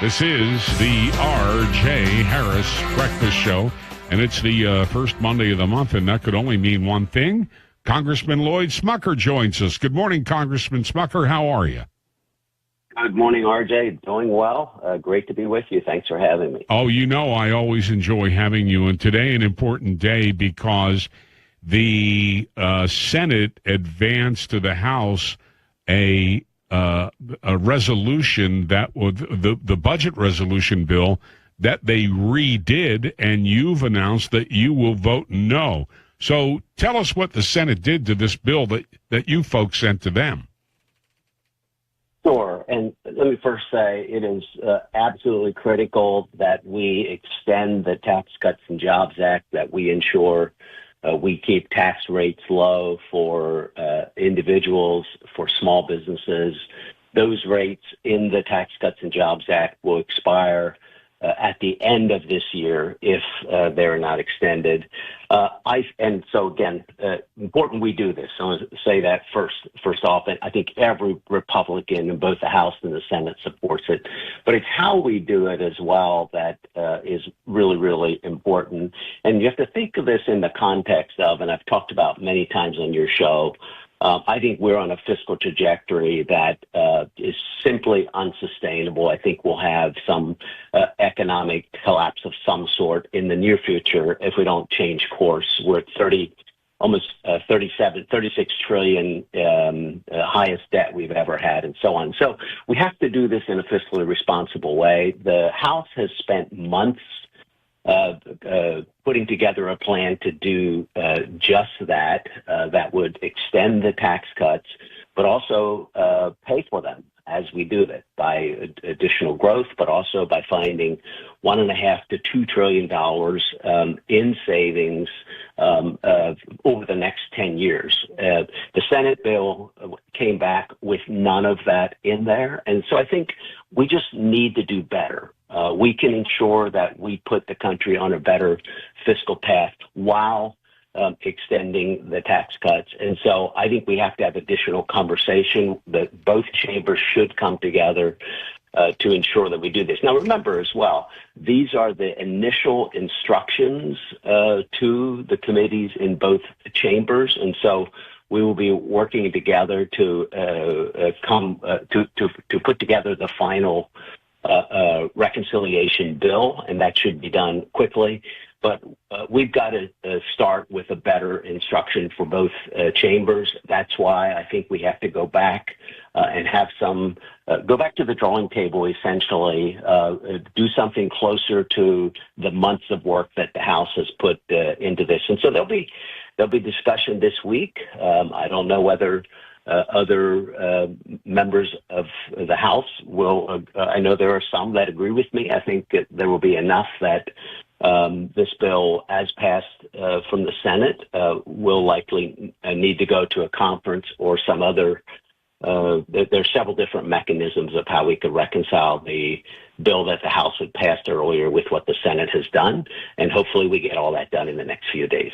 This is the R.J. Harris Breakfast Show, and it's the first Monday of the month, and that could only mean one thing. Congressman Lloyd Smucker joins us. Good morning, Congressman Smucker. How are you? Good morning, RJ. Doing well. Great to be with you. Thanks for having me. Oh, you know I always enjoy having you, and today an important day because the Senate advanced to the House a resolution that would the budget resolution bill that they redid, and you've announced that you will vote no. So tell us what the Senate did to this bill that you folks sent to them. Sure. And let me first say it is absolutely critical that we extend the Tax Cuts and Jobs Act, that we ensure we keep tax rates low for individuals, for small businesses. Those rates in the Tax Cuts and Jobs Act will expire at the end of this year if they're not extended. And so, again, important we do this. So I want to say that first off. And I think every Republican in both the House and the Senate supports it. But it's how we do it as well that is really, really important. And you have to think of this in the context of, and I've talked about many times on your show, I think we're on a fiscal trajectory that is simply unsustainable. I think we'll have some economic collapse of some sort in the near future if we don't change course. We're at almost 36 trillion, highest debt we've ever had, and so on. So we have to do this in a fiscally responsible way. The House has spent months putting together a plan to do just that, that would extend the tax cuts, but also pay for them as we do that by additional growth, but also by finding $1.5 to $2 trillion in savings over the next 10 years. The Senate bill came back with none of that in there, and so I think we just need to do better. We can ensure that we put the country on a better fiscal path while extending the tax cuts. And so I think we have to have additional conversation that both chambers should come together to ensure that we do this. Now, remember as well, these are the initial instructions to the committees in both chambers. And so we will be working together to put together the final reconciliation bill, and that should be done quickly. But we've got to start with a better instruction for both chambers. That's why I think we have to go back and have go back to the drawing table, essentially, do something closer to the months of work that the House has put into this. And so there'll be discussion this week. I don't know whether other members of the House will. I know there are some that agree with me. I think that there will be enough that this bill, as passed from the Senate, will likely need to go to a conference or some other. There's several different mechanisms of how we could reconcile the bill that the House had passed earlier with what the Senate has done, and hopefully we get all that done in the next few days.